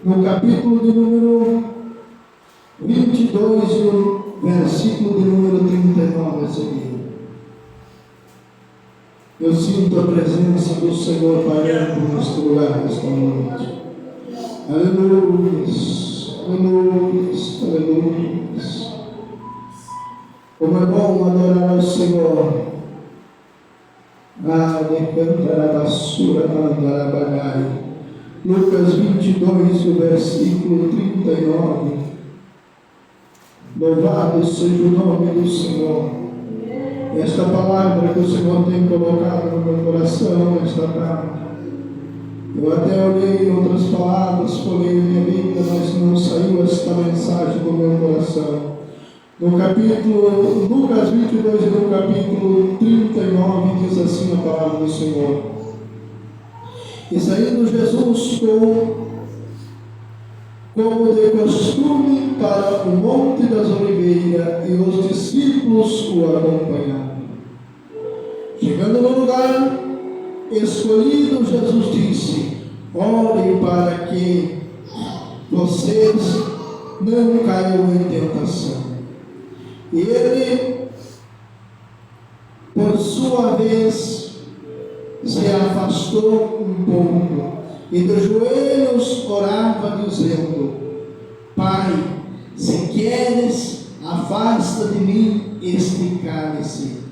no capítulo de número 22 e o versículo de número 39 a seguir. Eu sinto a presença do Senhor parando neste lugar, nesta noite. Aleluia, aleluia, aleluia. Como é bom adorar ao Senhor. Lucas 22, o versículo 39. Louvado seja o nome do Senhor. Esta palavra que o Senhor tem colocado no meu coração esta tarde. Eu até olhei em outras palavras, folhei minha Bíblia, mas não saiu esta mensagem do meu coração. No capítulo, Lucas 22, no capítulo 39, diz assim a palavra do Senhor. E saindo Jesus como de costume para o Monte das Oliveiras, e os discípulos o acompanharam. Chegando no lugar escolhido, Jesus disse: orem para que vocês não caiam em tentação. E ele, por sua vez, se afastou um pouco e de joelhos orava, dizendo: Pai, se queres, afasta de mim este cálice.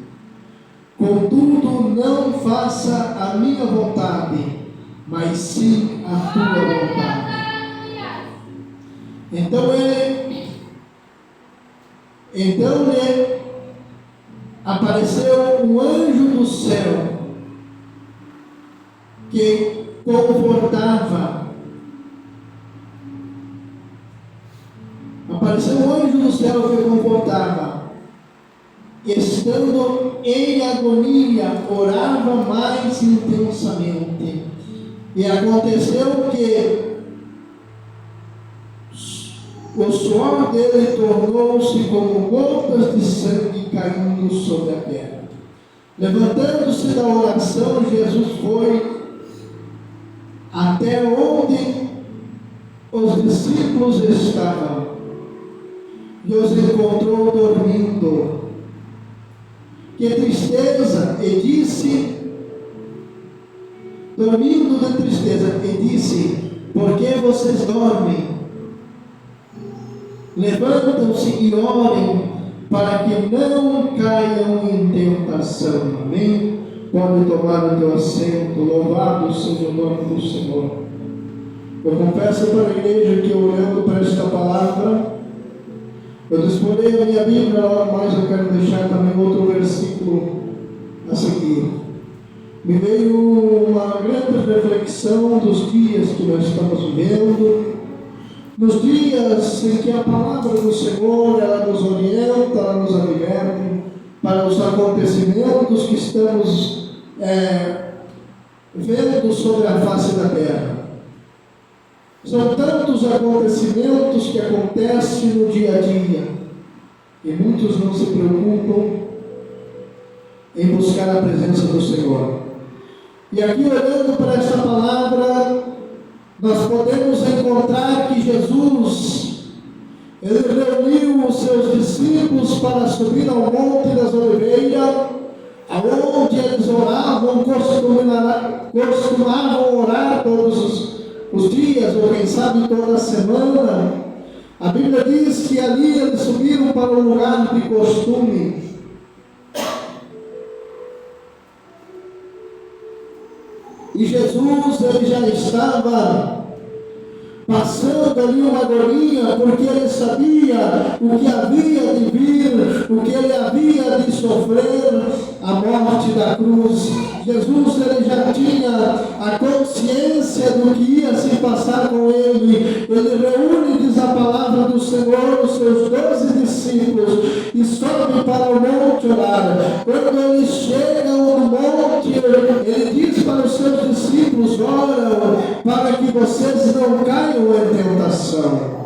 Contudo, não faça a minha vontade, mas sim a tua vontade. Então lhe apareceu um anjo do céu que confortava. Apareceu um anjo do céu que confortava. Estando em agonia, orava mais intensamente. E aconteceu que o suor dele tornou-se como gotas de sangue caindo sobre a terra. Levantando-se da oração, Jesus foi até onde os discípulos estavam e os encontrou dormindo. Que tristeza! E disse, dormindo de tristeza, e disse: por que vocês dormem? Levantam-se e orem para que não caiam em tentação. Amém? Pode tomar o teu assento. Louvado seja o nome do Senhor. Eu confesso para a igreja que, olhando para esta palavra, eu disponibilizei a minha Bíblia, mas eu quero deixar também outro versículo a seguir. Me veio uma grande reflexão dos dias que nós estamos vivendo, nos dias em que a palavra do Senhor, ela nos orienta, ela nos adverte para os acontecimentos que estamos vendo sobre a face da terra. São tantos acontecimentos que acontecem no dia a dia, e muitos não se preocupam em buscar a presença do Senhor. E aqui, olhando para esta palavra, nós podemos encontrar que Jesus, ele reuniu os seus discípulos para subir ao Monte das Oliveiras, aonde eles oravam, costumavam orar todos os dias, ou quem sabe toda semana. A Bíblia diz que ali eles subiram para um lugar de costume. E Jesus, ele já estava passando ali uma agonia, porque ele sabia o que havia de vir, o que ele havia de sofrer, a morte da cruz. Jesus, ele já tinha a consciência do que ia se passar com ele. Ele reúne, diz a palavra do Senhor, os seus 12 discípulos e sobe para o monte orar. Quando eles chegam no monte, ele diz para os seus discípulos: oram para que vocês não caiam em tentação.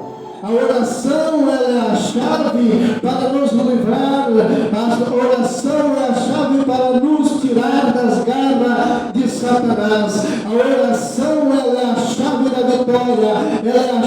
A oração, ela é a chave para nos livrar. A oração é a chave para nos tirar das garras de Satanás. A oração, ela é a chave da vitória. Ela é a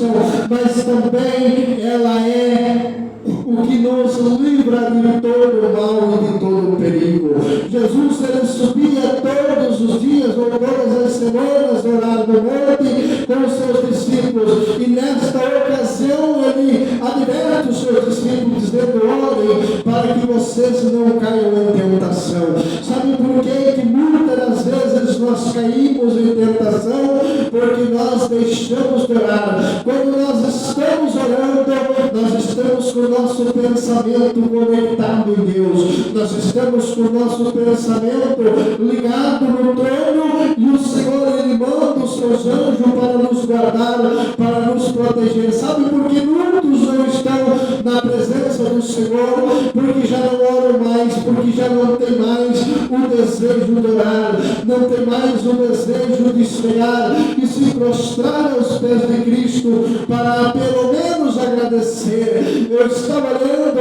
bênção, mas também ela é o que nos livra de todo mal e de todo perigo. Jesus, ele subia todos os dias ou todas as semanas orar no monte com os seus discípulos, e nesta ocasião ele adverte os seus discípulos dizendo: orem para que vocês não caiam em tentação. Sabe por que muitas das vezes nós caímos em tentação? Porque nós deixamos de orar. Quando nós estamos orando, nós estamos com o nosso pensamento conectado em Deus, nós estamos com o nosso pensamento ligado no trono, e o Senhor, ele manda os seus anjos para nos guardar, para nos proteger. Sabe por que muitos não estão na presença do Senhor? Porque já não oram mais, porque já não tem mais o desejo de orar, não tem mais o desejo de chegar e se prostrar aos pés de Cristo para pelo menos agradecer. Eu estava lendo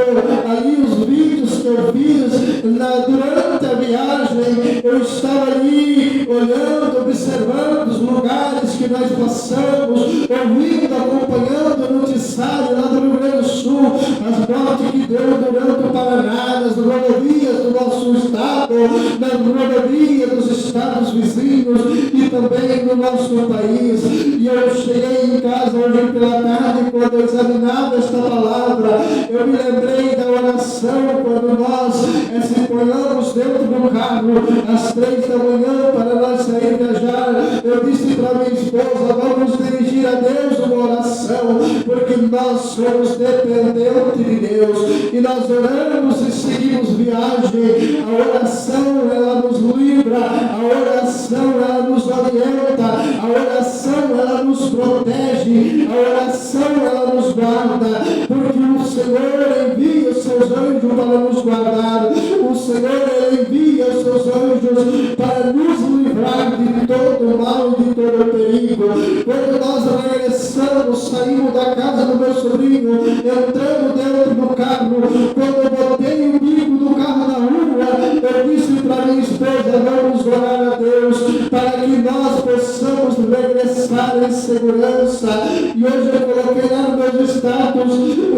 ali os vídeos que eu fiz durante a viagem, eu estava ali olhando, observando os lugares que nós passamos, ouvindo, acompanhando o noticiário lá do Rio Grande do Sul, as mortes que deu durante o Paraná, nas rodovias do nosso estado, nas rodovias dos estados vizinhos e também no nosso país. E eu cheguei em casa hoje pela tarde, quando eu examinava esta palavra, eu me lembrei da oração quando nós se ponhamos dentro do carro às 3 da manhã para nós sair viajar. Eu disse para minha esposa: vamos dirigir a Deus uma oração, porque nós somos dependentes de Deus e nós oramos e seguimos viagem. A oração, ela nos livra, a oração, ela nos orienta, a oração, ela nos protege, a oração, ela nos guarda, porque o Senhor envia os seus anjos para nos guardar, o Senhor, ele envia os seus anjos para nos livrar de todo mal e de todo perigo. Quando nós regressamos, saímos da casa do meu sobrinho, entramos dentro do carro, quando eu botei o bico do carro na rua, eu disse para minha esposa: vamos orar a Deus para que nós possamos regressar em segurança. E hoje eu coloquei lá no meu status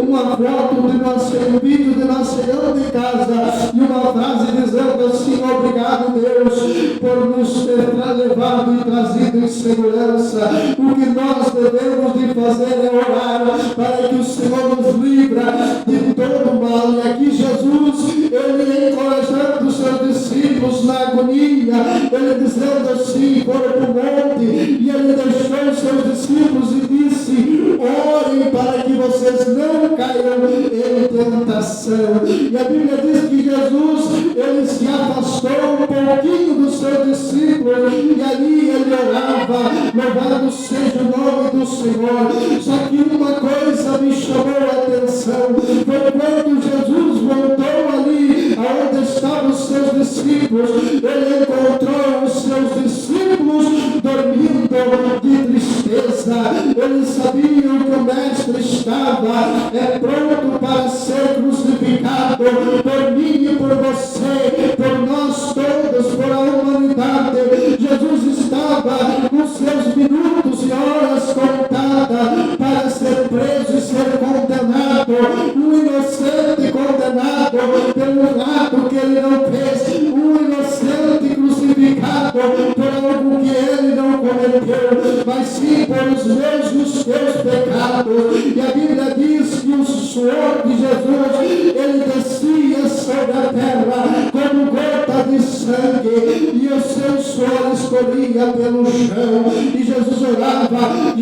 uma foto de nós, um vídeo de nós chegando em casa e uma frase dizendo assim: obrigado, Deus, por nos ter levado e trazido em segurança. O que nós devemos de fazer é orar para que o Senhor nos livra de todo mal. E aqui Jesus, ele encorajando os seus discípulos na agonia, ele dizendo assim: foram para o monte, e ele deixou os seus discípulos e disse: orem para que vocês não caiam em tentação. E a Bíblia diz que Jesus, ele se afastou um pouquinho dos seus discípulos, e ali ele orava: louvado seja o nome do Senhor. Só que uma coisa me chamou a atenção, foi quando Jesus voltou ali aonde estavam os seus discípulos, ele encontrou os seus discípulos dormindo de tristeza. Eles sabiam que o Mestre estava pronto para ser crucificado por mim e por você, por nós todos, por a humanidade. Jesus estava com seus minutos e horas contadas para ser preso e ser condenado, um inocente condenado pelo ato que ele não fez, um inocente crucificado por algo que ele não cometeu, mas sim por os meus e os teus pecados. E a Bíblia diz que o suor de Jesus, ele descia sobre a terra como gota de sangue, e o seu suor escorria pelo chão, e Jesus orava, e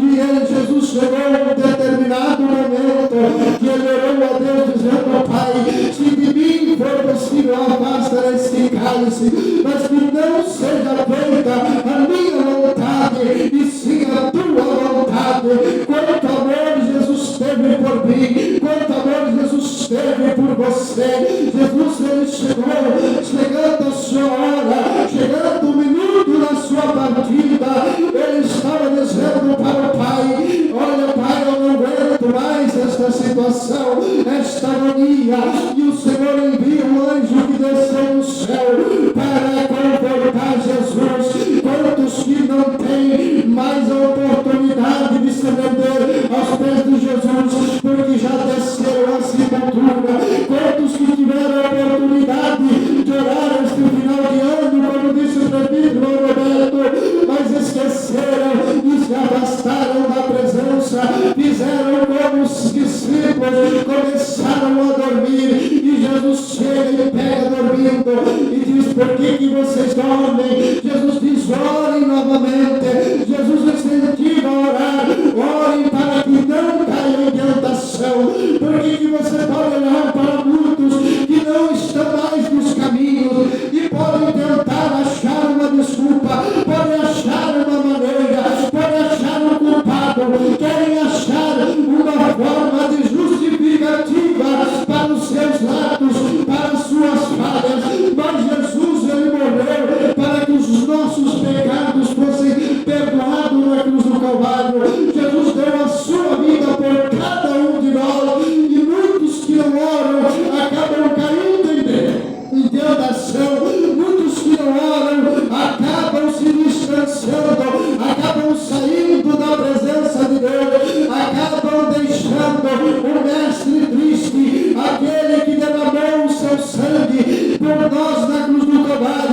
Jesus chegou a um determinado momento que ele orou a Deus dizendo: Pai, se de mim for possível, afasta este cálice, mas que não seja feita a minha vontade, e sim a tua vontade. Quanto amor Jesus teve por mim, quanto amor Jesus teve por você. Jesus, ele chegou, chegando a sua hora, chegando o minuto da sua partida, ele estava dizendo para o Pai: olha, Pai, eu não aguento mais esta situação, esta agonia. E o Senhor envia um anjo que desceu do céu para confortar Jesus. Quantos que não têm mais a oportunidade de se render fizeram como os discípulos, começaram a dormir, e Jesus chega e pega dormindo, e diz: por que vocês dormem? Jesus diz: orem novamente. Jesus incentiva a orar, orem para que não caiam em tentação. Por que você pode olhar para muitos que não estão mais nos caminhos e podem tentar achar uma desculpa, podem achar uma maneira, podem achar um culpado, querem achar uma forma de justificativa para os seus atos, para as suas falhas, mas Jesus, ele morreu para que os nossos pecados fossem perdoados na cruz do Calvário. Jesus deu a sua vida por cada um de nós, e muitos que não oram acabam caindo em tentação, muitos que não oram acabam se distanciando, acabam saindo da presença de Deus, acabam deixando o mestre triste, aquele que derramou o seu sangue por nós na cruz do Calvário.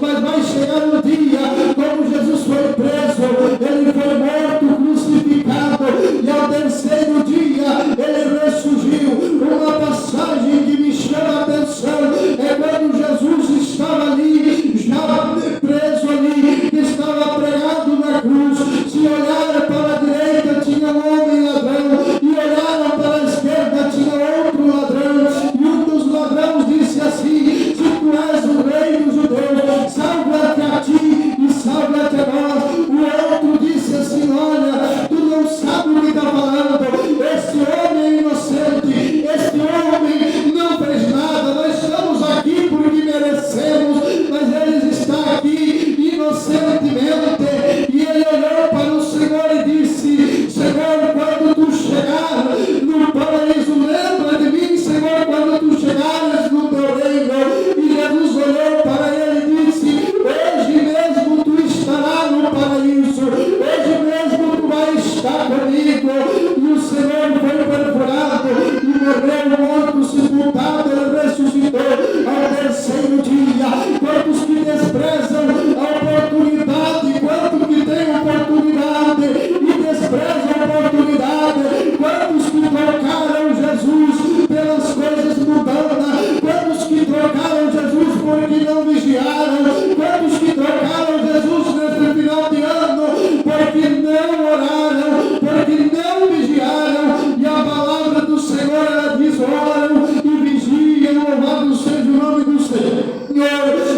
Mas vai chegar um dia, como Jesus foi preso, ele foi morto, crucificado, e ao terceiro dia ele ressurgiu. Uma passagem que me chama a atenção é quando Jesus estava ali, já preso ali, estava pregado na cruz. Se olhar para a direita tinha um homem ladrão, e olharam para a esquerda tinha outro ladrão, e um dos ladrões disse assim: se tu és o rei dos judeus, salva-te a ti e salva-te a nós. O outro disse assim: olha, tu não sabes o que está falando, este homem é inocente, este homem não fez nada, nós estamos aqui porque merecemos, mas ele está aqui inocentemente. E ele olhou para o Senhor e disse: Senhor, quando tu chegar no paraíso, lembra de mim, Senhor, quando tu chegares no teu reino. E Jesus olhou para ele e disse: hoje mesmo tu estarás no paraíso, hoje mesmo tu vais estar comigo. E o Senhor foi perfurado e morreu, morto, sepultado, ele ressuscitou ao terceiro dia. Quantos que desprezam a oportunidade, quantos que têm oportunidade e desprezam a oportunidade, quantos que trocaram Jesus pelas coisas mundanas, quantos que trocaram Jesus porque não vigiaram, quantos que trocaram Jesus neste final de ano porque não oraram, porque não vigiaram. E a palavra do Senhor, ela diz: oram e vigiem, louvado seja o nome do Senhor,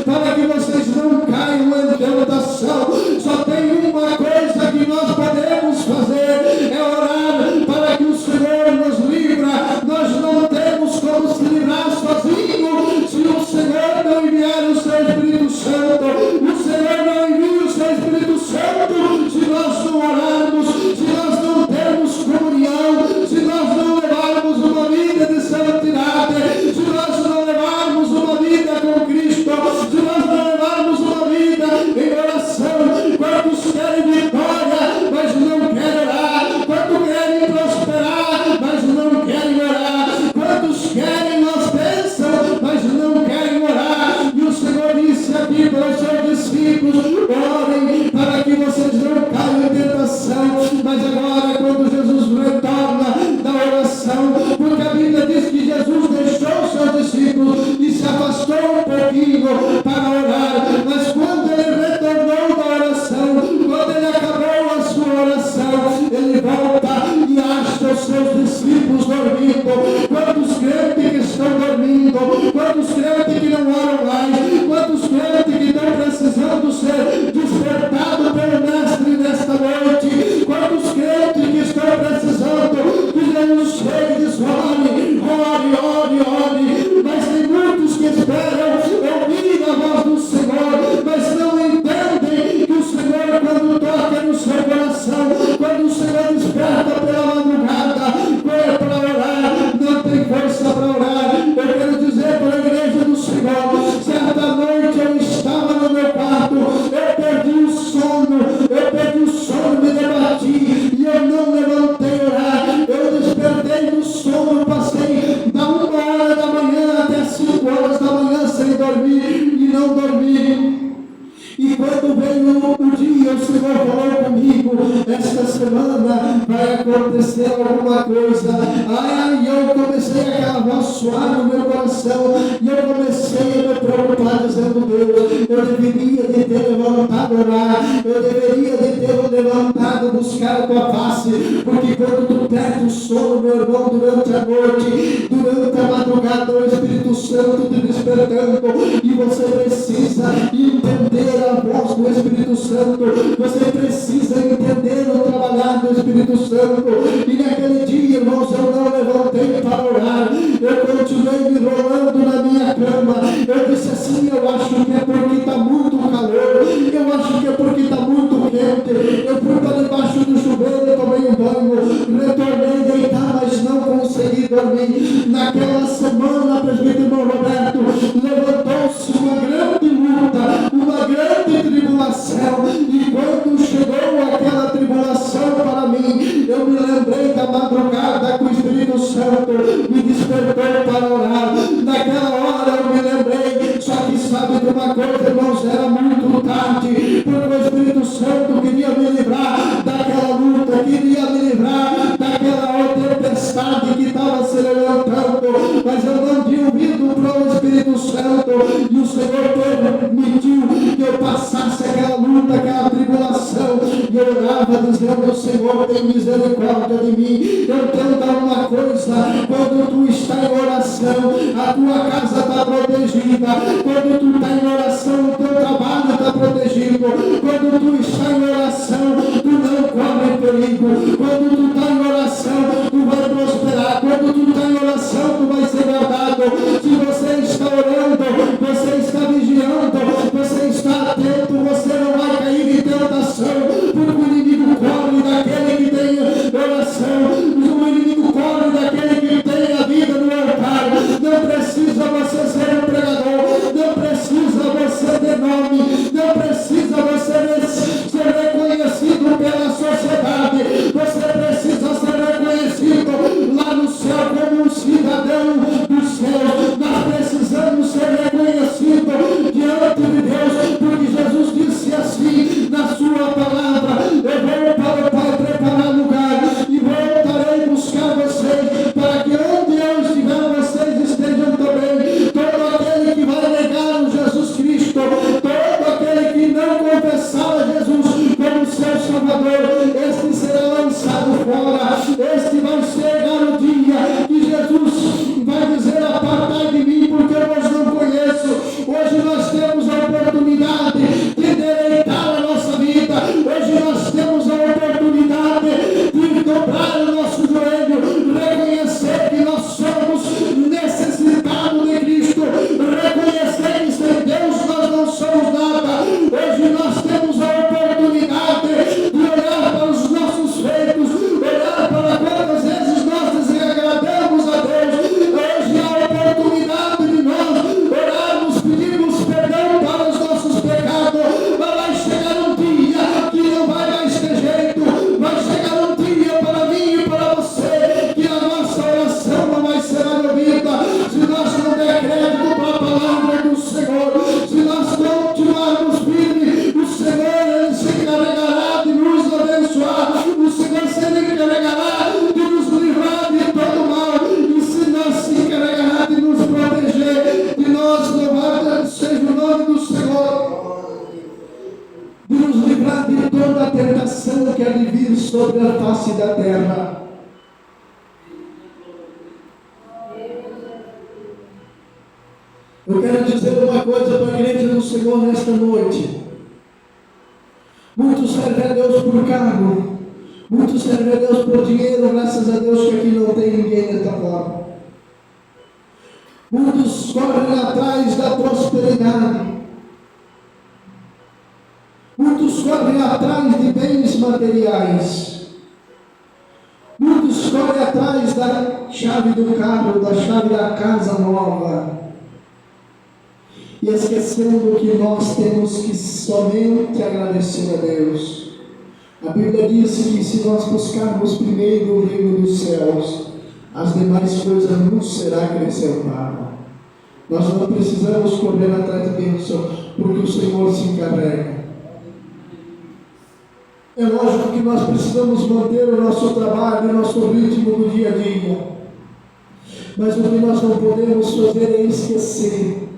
para que vocês não caiam em tentação. Só tem uma coisa que nós podemos fazer, é orar para que o Senhor nos livra. Nós não temos como se livrar sozinho se o Senhor não enviar o seu Espírito Santo. O Senhor não envia o seu Espírito Santo se nós não orarmos, se nós não termos comunhão, se nós não levarmos uma vida de santidade, se nós não levarmos uma vida com Cristo, se nós não levarmos uma vida em oração. Quantos querem vitória, mas não querem orar? Quantos querem prosperar, mas não querem orar? Quantos querem as bênçãos, mas não querem orar? E o Senhor disse aqui para os seus discípulos: orem para que vocês não caiam em tentação. Mas agora, quando Jesus retorna da oração, porque a Bíblia diz que Jesus deixou os seus discípulos e se afastou um pouquinho para orar, mas quando ele retornou da oração, quando ele acabou a sua oração, ele volta e acha os seus discípulos dormindo. Quantos crentes que estão dormindo? Quantos crentes que não oram mais? Quantos crentes que estão precisando ser despertados pelo Mestre nesta noite? Quantos crentes que estão precisando que Jesus chegue e diz: ore, ore, ore, ore? Mas tem muitos que esperam ouvir a voz do Senhor, mas não entendem que o Senhor, quando toca no seu coração, quando o Senhor desperta pela madrugada, é para orar, não tem força para orar. Eu quero dizer para a igreja do Senhor: certa noite eu estava no meu quarto, eu perdi o sono, me debati e eu não levantei orar. Eu despertei do sono, passei da 1h da manhã até 5h da manhã sem dormir e não dormi. E quando veio o dia, o Senhor falou comigo: esta semana vai acontecer alguma coisa. Ai, eu comecei aquela voz suar no meu coração, e eu comecei a me preocupar, dizendo: Deus, eu deveria de ter levantado a orar, eu deveria de ter levantado a buscar a tua face, porque quando tu perde o sono, meu irmão, durante a noite, durante a madrugada, o Espírito Santo te despertando, e você precisa entender a voz do Espírito Santo, você precisa entender o trabalhar do Espírito Santo. E naquele dia, irmãos, eu não levantei para orar, eu continuei me enrolando na minha cama. Eu disse assim: eu acho que é porque está muito calor, eu acho que é porque está muito quente. Eu fui para debaixo do chuveiro, tomei um banho, retornei deitar, mas não consegui dormir. Naquela semana, presbítero irmão Roberto, levantou-se uma grande luta, uma grande tribulação, e quando chegou aquela tribulação para mim, eu me lembrei da madrugada que o Espírito Santo me despertou para orar. Naquela hora eu me lembrei, só que sabe de uma coisa, irmãos, era muito tarde, porque o Espírito Santo queria me livrar daquela luta, queria me livrar daquela tempestade que estava se levantando, mas eu não tinha ouvido para o Espírito Santo, e o Senhor permitiu que eu passasse aquela luta, aquela tribulação, e eu orava dizendo: Senhor, tem misericórdia de mim. Eu entendo uma coisa: quando tu está em oração, a tua casa está protegida. Quando tu está em oração, o teu trabalho está protegido. Quando tu está em oração, tu não corre perigo. Quando tu está em oração, tu vai prosperar. Quando tu está em oração, tu vai ser guardado. Se você está orando, você está vigiando, você está atento, você não vai cair em tentação, porque o inimigo corre daquele que tem oração, o inimigo corre daquele que tem a vida no altar. Não precisa você ser um pregador, não precisa você ter nome, não precisa você ser reconhecido pela sociedade, você precisa ser reconhecido lá no céu como um cidadão do céu. Nós precisamos ser reconhecidos diante de Deus, porque Jesus disse assim na sua palavra: eu vou para o Pai preparar lugar, e voltarei buscar vocês, para que onde eu estiver, vocês estejam também. Todo aquele que vai negar o Jesus Cristo, todo aquele que não confessar a Jesus como seu Salvador, este será lançado fora. Este vai chegar o dia que Jesus vai dizer: apartai de mim, porque eu vos não conheço. Hoje nós temos a oportunidade de deleitar a nossa vida. Hoje nós temos a oportunidade de dobrar o nosso joelho, reconhecer que nós somos necessitados de Cristo, reconhecer que sem Deus nós não somos nada. Hoje nós temos a oportunidade de olhar para os nossos feitos, olhar para quantas vezes nós desagradamos a Deus. Hoje há a oportunidade de nós orarmos, pedirmos perdão para os nossos pecados. Mas vai chegar um dia que não vai mais ter jeito, vai chegar um dia para mim e para você que a nossa oração não vai ser ouvida se nós não der crédito para a palavra do Senhor. Se nós continuarmos firmes, o Senhor ele se encarregará de nos abençoar, o Senhor se encarregará de nos livrar de todo mal, e se nós se encarregará de nos proteger, de nós louvado seja o nome do Senhor, de nos livrar de toda a tentação que há de vir sobre a face da terra. Eu quero dizer uma coisa para a igreja do Senhor nesta noite. Muitos servem a Deus por cargo, muitos servem a Deus por dinheiro, graças a Deus que aqui não tem ninguém desta forma. Muitos correm atrás da prosperidade, muitos correm atrás de bens materiais, muitos correm atrás da chave do carro, da chave da casa nova, e esquecendo que nós temos que somente agradecer a Deus. A Bíblia diz que se nós buscarmos primeiro o reino dos céus, as demais coisas nos serão acrescentadas. Nós não precisamos correr atrás de bênção, porque o Senhor se encarrega. É lógico que nós precisamos manter o nosso trabalho, o nosso ritmo do dia a dia. Mas o que nós não podemos fazer é esquecer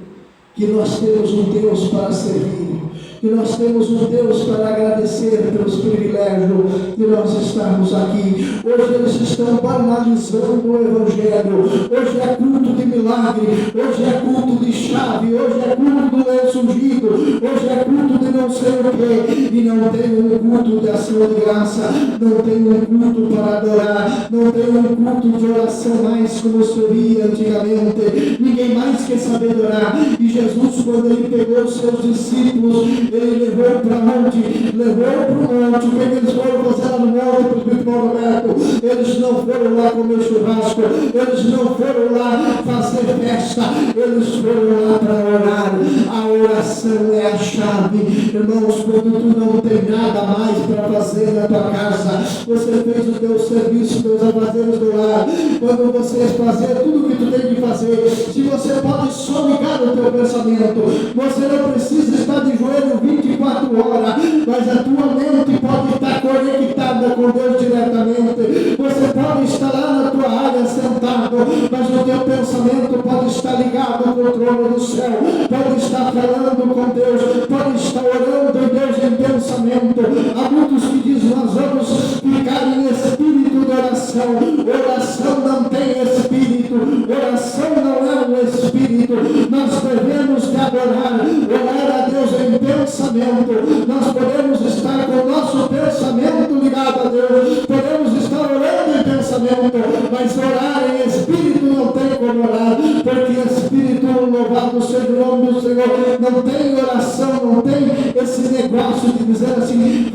que nós temos um Deus para servir, que nós temos um Deus para agradecer pelos privilégios de nós estarmos aqui. Hoje eles estão banalizando o Evangelho. Hoje é culto de milagre, hoje é culto de chave, hoje é culto do lenço ungido, hoje é culto de não sei o quê. E não tem um culto de ação de graça, não tem um culto para adorar, não tem um culto de oração mais como se via antigamente. Ninguém mais quer saber orar. E Jesus, quando ele pegou os seus discípulos, ele levou para onde? Levou para o monte. O que eles foram fazer lá no monte, presbítero Roberto? Eles não foram lá comer churrasco, eles não foram lá fazer festa, eles foram lá para orar. A oração é a chave. Irmãos, quando tu não tem nada mais para fazer na tua casa, você fez o teu serviço, teus afazeres do lar, quando você fazer tudo o que tu tem que fazer, se você pode só ligar o teu pensamento, você não precisa estar de joelho 24 horas, mas a tua mente pode estar conectada com Deus diretamente. Você pode estar lá na tua área sentado, mas o teu pensamento pode estar ligado com o trono do céu, pode estar falando com Deus, pode estar orando em Deus em pensamento. Há muitos que dizem: nós vamos ficar em espírito de oração. Oração não tem espírito, oração não é um espírito. Nós devemos de adorar, orar a Deus em pensamento. Nós podemos estar com o nosso pensamento ligado a Deus, podemos estar orando em pensamento, mas orar em espírito não tem como orar, porque espírito, louvado seja o nome do Senhor, não tem oração, não tem esse negócio de dizer assim,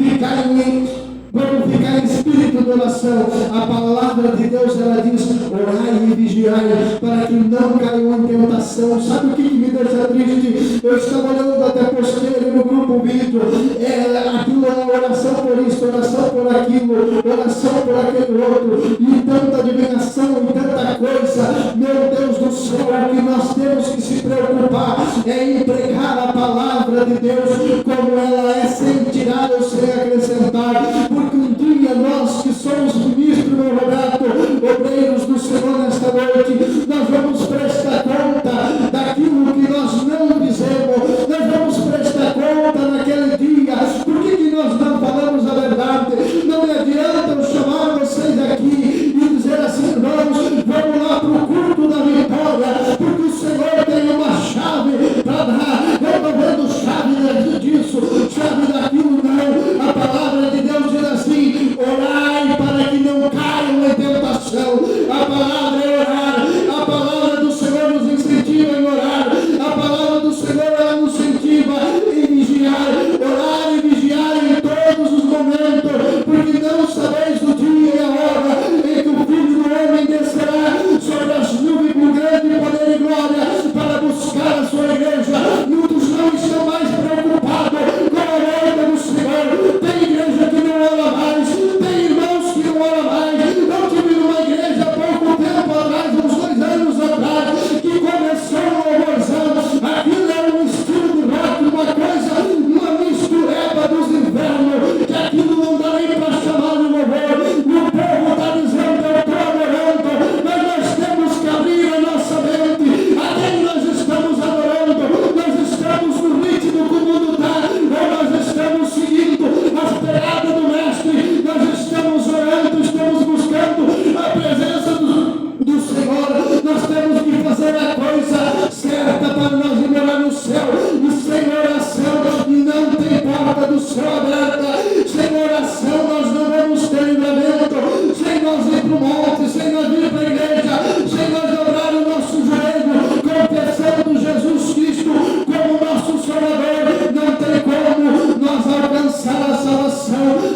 vamos ficar em espírito de oração. A palavra de Deus, ela diz: orai e vigiai, para que não caiam em tentação. Sabe o que me deixa triste? Eu estava olhando até postei no grupo vídeo, aquilo é oração por isso, oração por aquilo, oração por aquele outro, e tanta adivinhação e tanta coisa. Meu Deus do céu, o que nós temos que se preocupar é em pregar a palavra de Deus como ela é, sem tirar ou sem acrescentar. Porque um dia nós que somos ministros, meu Roberto, obreiros do Senhor nesta noite, nós vamos prestar conta daquilo que nós não fizemos, nós vamos prestar conta naquele dia. Por que nós não falamos a verdade? Não me adianta eu chamar vocês aqui e dizer assim: irmãos, vamos lá para o culto da vitória, porque o Senhor tem uma chave para dar. Eu estou vendo chave disso, chave daquilo. Não, a palavra de Deus diz assim: orai para que não caiam em tentação. A palavra é orar, a palavra do Senhor nos incentiva em orar, a palavra do Senhor ela nos incentiva em vigiar, orar e vigiar em todos os momentos, porque não sabeis o dia e a hora em que o Filho do Homem descerá sobre as nuvens com grande poder e glória para buscar a sua igreja. Muitos não estão mais preocupados com a volta do Senhor. Tem igreja que não ora mais, tem irmãos que não oram mais. Eu tive numa igreja há pouco tempo atrás, uns 2 anos atrás, que começou o louvorzão. Aquilo era um estilo de rock, uma coisa, uma mistureba dos infernos, que aquilo não dá nem para chamar de louvor. E o povo está dizendo: eu estou adorando, mas nós temos que abrir a nossa mente. A quem nós estamos adorando? Nós estamos no ritmo que o mundo está, ou nós estamos seguindo as pegadas do Mestre? Nós estamos orando, estamos buscando a presença do Senhor. Nós temos que fazer a coisa certa para nós ir morar no céu. E sem oração não tem porta do céu aberta. Sem oração nós não vamos ter livramento. Sem nós ir para o monte, sem nós ir para a igreja, sem nós dobrar o nosso joelho, confessando Jesus Cristo como nosso Salvador, não tem como nós alcançar a salvação.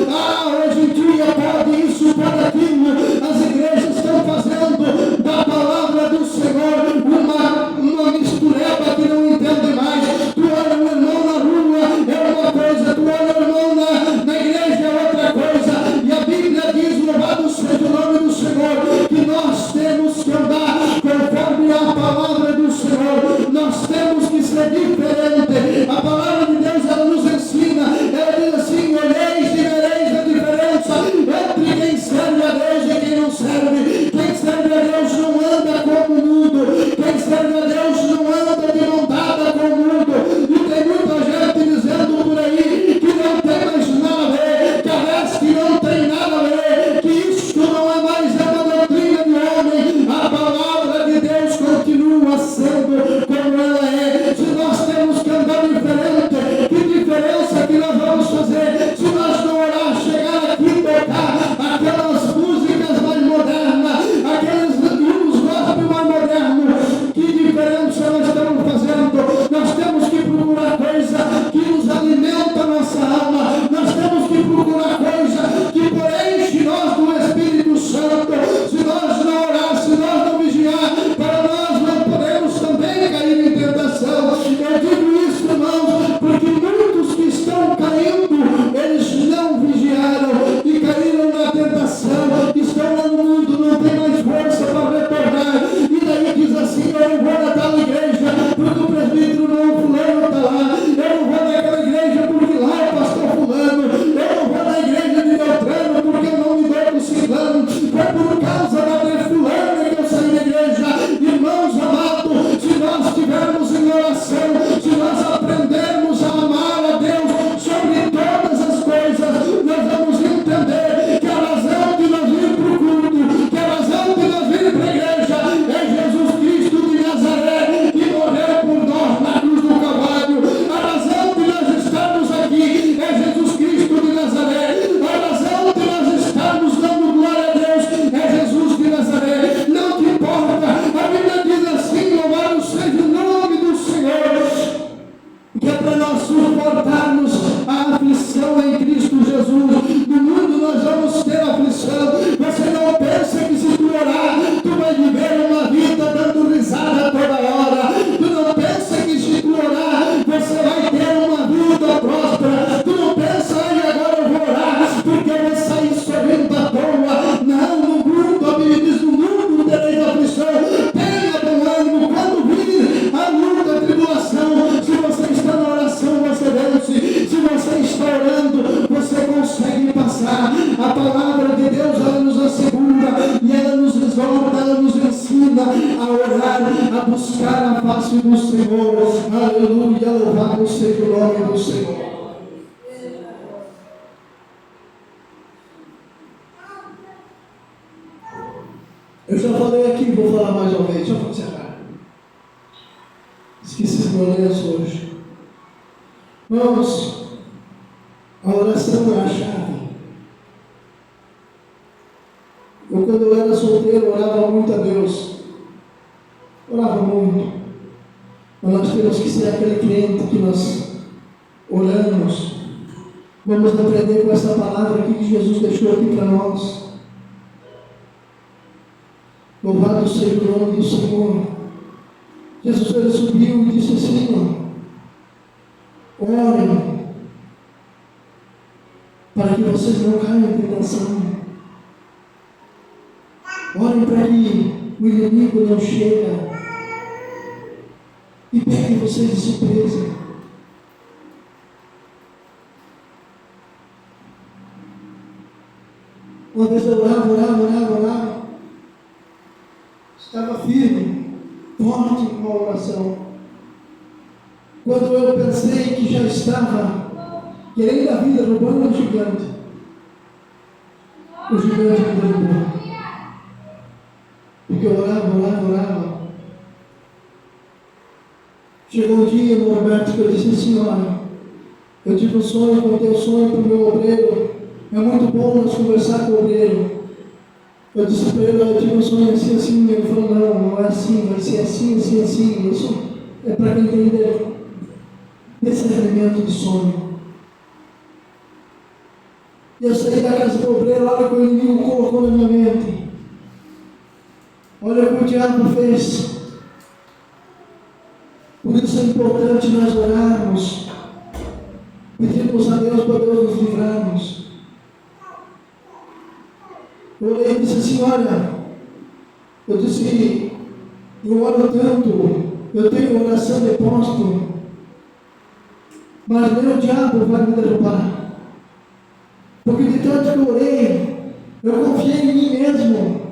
Hoje em dia pode isso, pode aquilo. As igrejas estão fazendo da palavra do Senhor uma mistureba que não entende mais. Tu olha o irmão na rua, é uma coisa, tu olha o irmão na igreja, é outra coisa. E a Bíblia diz: louvado seja o nome do Senhor, que nós temos que andar conforme a palavra do Senhor. Nós temos que ser diferente. A palavra de Deus, ela nos ensina, ela diz assim: olheis e vereis a Santo. Se nós não orar, se nós não vigiar, para nós não podemos também cair em tentação. Eu digo isso, irmãos, porque muitos que estão caindo, eles não vigiaram e caíram na tentação, estão lá no mundo, não tem mais força para retornar, e daí diz assim: eu não vou na tal igreja porque o presbítero não, fulano está lá, eu não vou naquela igreja porque lá é pastor fulano, eu não vou na igreja de Beltrano porque eu não me dou com ciclano, foi por causa da fulana que eu saí da igreja. Irmãos amados, se nós estivermos em oração, se nós aprendermos a amar a Deus sobre todas as coisas, nós vamos entender que a razão de nós vir para o culto, que a razão de nós vir para a igreja é Jesus Cristo de Nazaré, que morreu por nós na cruz do Calvário. A razão de nós estarmos aqui é Jesus Cristo de Nazaré. A razão de nós estarmos dando glória a Deus é Jesus de Nazaré. Não te importa, a Bíblia diz assim: louvado seja o nome do Senhor, que é para nós suportarmos a aflição em Cristo Jesus. No mundo nós vamos ter aflição. Você não pensa que se tu orar, tu vai viver uma vida dando risada toda hora. Tu não pensa que se tu orar, você vai ter uma vida próspera. Tu não pensa: ai, agora eu vou orar porque eu vou sair sorrindo à toa. Não, no mundo, a Bíblia diz: no mundo tereis aflição. Tenha bom ânimo quando vir a luta, a tribulação. Se você está na oração, você vence. Se você está orando, você consegue passar. A palavra de Deus, ela nos assegura e ela nos exorta, ela nos ensina a orar, a buscar a face do Senhor. Aleluia, louvado seja o nome do Senhor. Eu já falei aqui, vou falar mais uma vez, só para encerrar. Esqueci meu lenço hoje. Vamos, a oração é a chave. Eu, quando eu era solteiro, orava muito a Deus. Orava muito. Mas nós temos que ser aquele cliente que nós oramos. Vamos aprender com essa palavra aqui que Jesus deixou aqui para nós. Louvado seja o nome do Senhor. Jesus, ele subiu e disse assim: orem para que vocês não caiam em tentação. Orem para que o inimigo não chegue e pegue vocês de surpresa. Uma vez eu orava. Estava firme, forte em uma oração. Quando eu pensei que já estava querendo a vida, roubando o gigante me derrubou. Porque eu orava. Chegou um dia, meu Roberto, que eu disse assim: olha, eu tive um sonho, contei o sonho para o meu obreiro. É muito bom nós conversar com o obreiro. Eu disse para ele: eu tive um sonho assim. Ele falou: não é assim, vai ser assim. Isso é para quem entender discernimento de sonho. E eu saí da casa do obreiro, olha o que o inimigo colocou na minha mente. Olha o que o diabo fez. Por isso é importante nós orarmos, pedirmos a Deus para Deus nos livrarmos. Eu orei e disse assim: olha, eu oro tanto, eu tenho oração de apóstolo, mas nem o diabo vai me derrubar. Porque de tanto que eu orei, eu confiei em mim mesmo.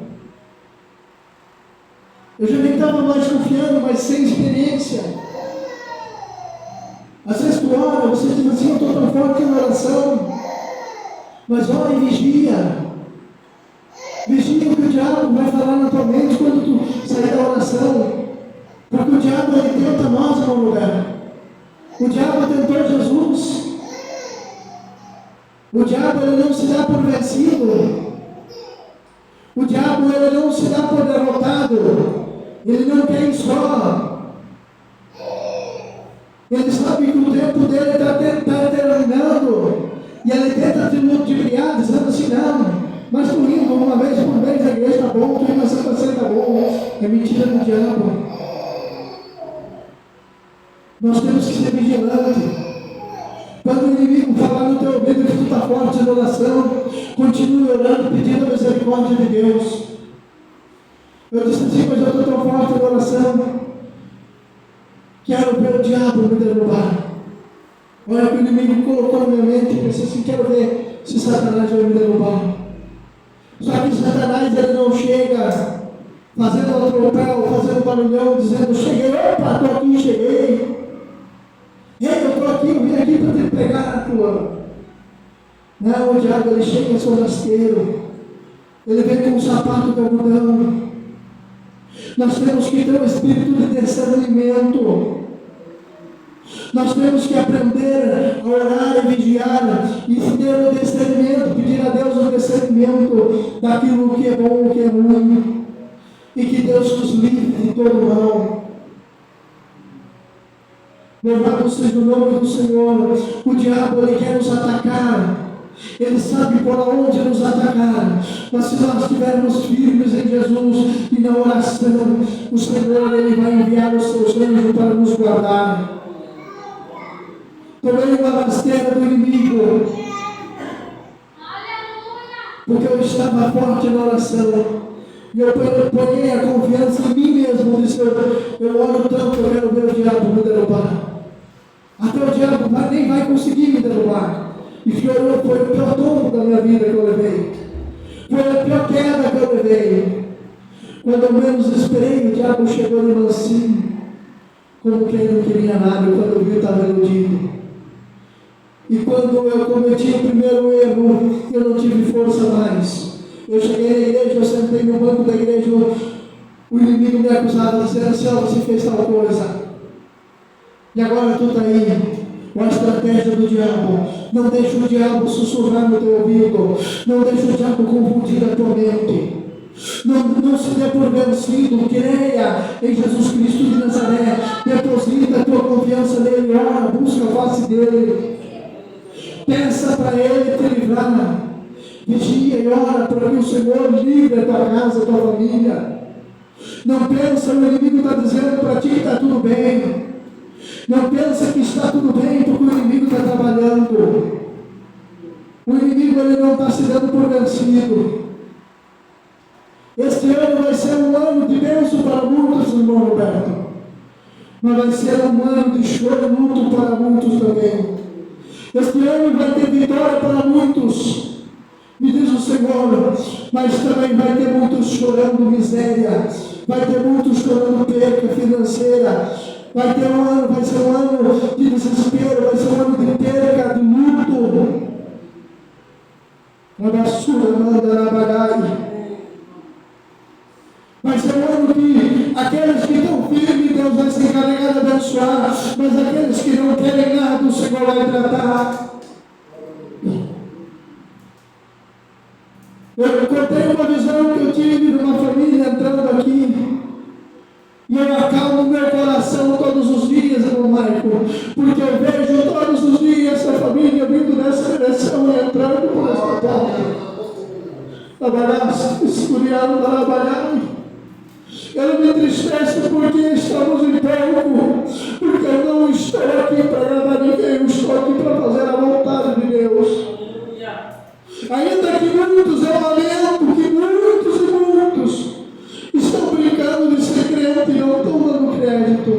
Eu já nem estava mais confiando, mas sem experiência. Às vezes tu ora, você diz assim: eu estou tão forte na oração. Mas ora e vigia. Vigia o que o diabo vai falar na tua mente quando tu sair da oração. Porque o diabo, ele tenta nós em um lugar. O diabo tentou Jesus. O diabo, ele não se dá por vencido. O diabo, ele não se dá por derrotado. Ele não quer ir só. Ele sabe que o tempo dele está terminando. E ele tenta te multiplicar, dizendo assim: não, mas tu indo uma vez por mês igreja está bom, quem na Santa Ceia está bom. É mentira do diabo. Nós temos que ser vigilantes. Quando o inimigo falar no teu ouvido que tu está forte na oração, continue orando, pedindo a misericórdia de Deus. Eu disse assim, mas eu estou tão forte na oração. Quero ver o diabo me derrubar. Olha o que o inimigo colocou na minha mente e pensei assim, quero ver se Satanás vai me derrubar. Só que Satanás ele não chega fazendo atropelo, fazendo barulhão, dizendo, cheguei, opa, estou aqui, cheguei. Ei, eu estou aqui, eu vim aqui para te pegar, fulano. Não, o diabo ele chega sorasteiro. Ele vem com um sapato de algodão. Nós temos que ter um espírito de discernimento. Nós temos que aprender a orar e vigiar e ter o discernimento, pedir a Deus o discernimento daquilo que é bom e o que é ruim. E que Deus nos livre de todo mal. Louvado seja o nome do Senhor. O diabo ele quer nos atacar. Ele sabe por onde nos atacar. Mas se nós estivermos firmes em Jesus e na oração, o Senhor ele vai enviar os seus anjos para nos guardar. Tomei uma rasteira do inimigo, porque eu estava forte na oração. E eu ponhei a confiança em mim mesmo. Disse, eu oro tanto, eu quero ver o diabo me derrubar. Até o diabo nem vai conseguir me derrubar. E foi o pior tombo da minha vida que eu levei. Foi a pior queda que eu levei. Quando eu menos esperei, o diabo chegou de mansinho, como quem não queria nada. Quando eu vi, eu estava iludido. E quando eu cometi o primeiro erro, eu não tive força mais. Eu cheguei na igreja, eu sentei no banco da igreja, o inimigo me acusava, dizendo assim, você fez tal coisa. E agora tu está aí. A estratégia do diabo. Não deixe o diabo sussurrar no teu ouvido. Não deixe o diabo confundir a tua mente. Não se dê por vencido. Creia em Jesus Cristo de Nazaré. Deposita a tua confiança nele. Ora, busca a face dele. Peça para ele te livrar. Vigia e ora para que o Senhor livre a tua casa, a tua família. Não pensa, o inimigo está dizendo para ti que está tudo bem. Não pensa que está tudo bem porque o inimigo está trabalhando. O inimigo ele não está se dando por vencido. Este ano vai ser um ano de bênção para muitos, irmão Roberto. Mas vai ser um ano de choro e luto para muitos também. Este ano vai ter vitória para muitos, me diz o Senhor, mas também vai ter muitos chorando miséria, vai ter muitos chorando perca financeira, vai ser um ano de desespero, vai ser um ano de perca, de luto. Na basura manda na bagagem. Vai ser um ano que aqueles que estão firmes, Deus vai se encarregar de abençoar, mas aqueles que não querem nada, o Senhor vai tratar. Eu contei uma visão que eu tive de uma família entrando aqui, e eu acalmo meu coração todos os dias, irmão Maico, porque eu vejo todos os dias essa família vindo nessa direção e entrando por essa porta. Trabalhar, escuriando, trabalhar. Eu me entristeço porque estamos em pouco, porque eu não estou aqui para agradar ninguém, eu estou aqui para fazer a vontade de Deus. Ainda que muitos, eu lamento que muitos e muitos estão brincando de ser crente e não estão dando crédito.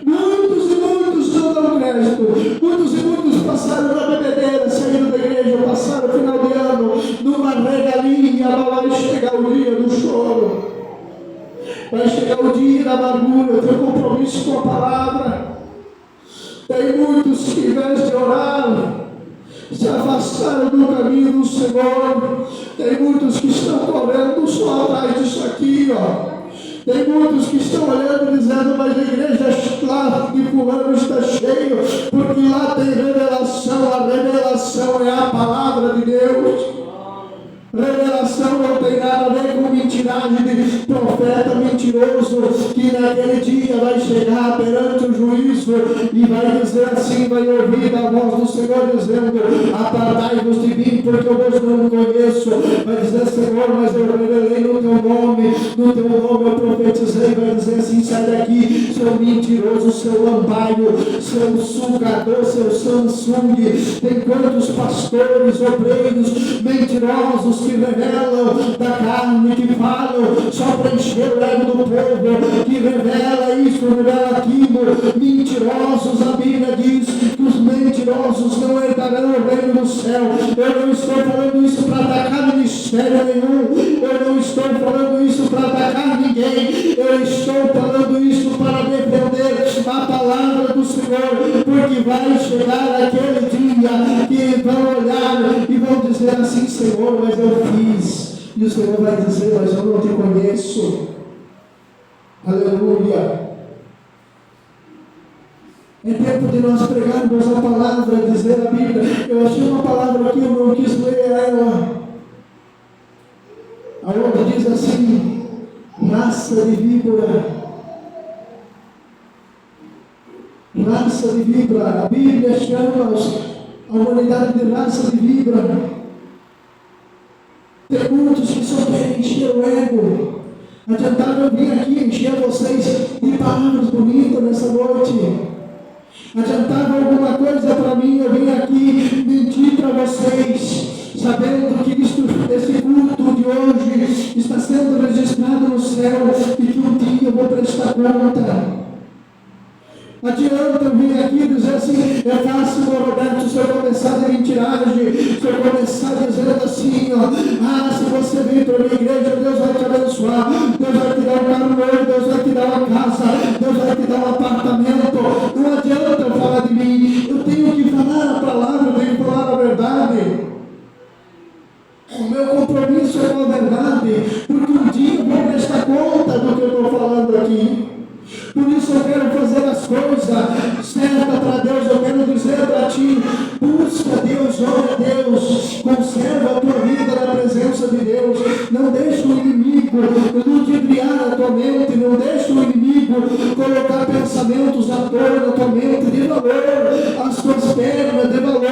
Muitos e muitos não dão crédito. Muitos e muitos passaram na bebedeira, saíram da igreja, passaram o final de ano numa regalinha, mas vai chegar o dia do choro. Vai chegar o dia da amargura, teu compromisso com a palavra. Tem muitos que, em vez de orar, se afastaram do caminho do Senhor. Tem muitos que estão correndo só atrás disso aqui, ó. Tem muitos que estão olhando e dizendo, mas a igreja lá de fulano está cheio, porque lá tem revelação. A revelação é a palavra de Deus. Revelação não tem nada a ver com mentiragem de profeta mentiroso, que naquele dia vai chegar perante o juízo e vai dizer assim, vai ouvir a voz do Senhor dizendo, apartai-vos de mim, porque eu vos não conheço. Vai dizer, Senhor, mas eu revelei nome, no teu nome eu profetizei, vai dizer assim: sai daqui, seu mentiroso, seu lambaio, seu sugador, seu Samsung. Tem quantos pastores, obreiros, mentirosos que revelam da carne, que falam só para encher o ego do povo, que revela isso, revela aquilo, mentirosos. A Bíblia diz que os mentirosos não herdarão o reino do céu. Eu não estou falando isso para atacar ministério nenhum, eu não estou falando isso para atacar ninguém, eu estou falando isso para defender a palavra do Senhor, porque vai chegar aquele dia que vão olhar e vão dizer assim: Senhor, mas eu fiz. E o Senhor vai dizer: mas eu não te conheço. Aleluia. É tempo de nós pregarmos a palavra, dizer a Bíblia. Eu achei uma palavra aqui, eu não quis ler ela. Aonde diz assim: raça de víbora. Raça de víbora. A Bíblia chama a humanidade de raça de víbora. Tem muitos que só querem encher o ego. Adiantava eu vir aqui encher vocês de palavras bonitas nessa noite. Adiantava alguma coisa para mim eu vim aqui mentir para vocês, sabendo que esse culto de hoje está sendo registrado no céu e que um dia eu vou prestar conta. Adianta eu vir aqui dizer assim: é fácil, Roberto, se eu começar de mentiragem, se eu começar dizendo assim, ó, se você vir para a minha igreja, Deus vai te abençoar, Deus vai te dar um carro novo, Deus vai te dar uma casa, Deus vai te dar um apartamento. Não adianta eu falar de mim, eu tenho que falar a palavra, eu tenho que falar a verdade. O meu compromisso é com a verdade, porque um dia eu vou prestar conta do que eu estou falando aqui. Por isso eu quero fazer as coisas certas para Deus. Eu quero dizer para ti: busca Deus, ora a Deus, conserva a tua vida na presença de Deus. Não deixa o inimigo ludibriar a tua mente, não deixa o inimigo colocar pensamentos à toa na tua mente. Dê valor às tuas pernas, dê valor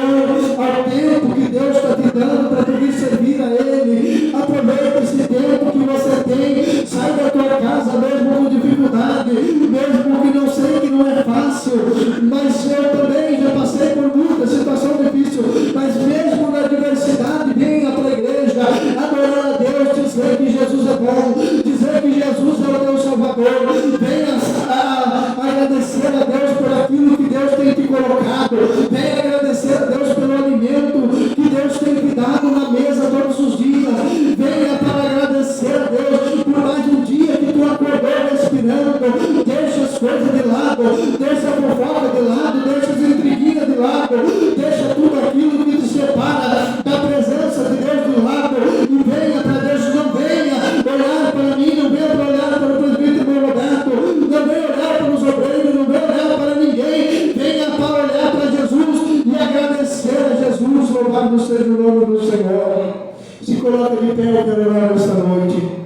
ao tempo que Deus está te dando para tu vir servir a Ele. Aproveita esse tempo que você tem, sai da tua casa mesmo com dificuldade, mesmo que não sei que não é fácil, mas eu também já passei por muita situação difícil, mas mesmo na adversidade, venha para a igreja, adorar a Deus, dizer que Jesus é bom, dizer que Jesus é o teu Salvador, venha agradecer a Deus por aquilo que Deus tem te colocado, venha agradecer a Deus pelo alimento que Deus tem te dado na mesa todos os dias, venha para agradecer a Deus por mais um dia que tu acordou respirando. Deixa as coisas de lado, deixa a fofoca de lado, deixa as intriguinhas de lado, deixa tudo aquilo que te separa da presença de Deus de lado e venha para Deus. Não venha olhar para mim, não venha para olhar para o presbítero Roberto, não venha olhar para os obreiros, não venha olhar para ninguém, venha para olhar para Jesus e agradecer a Jesus. Louvado seja o nome do Senhor. Se coloca de pé, eu quero orar esta noite.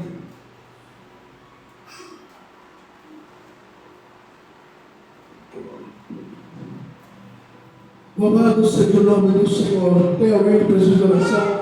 Louvado seja o nome do Senhor. Tem alguém que precisa de oração?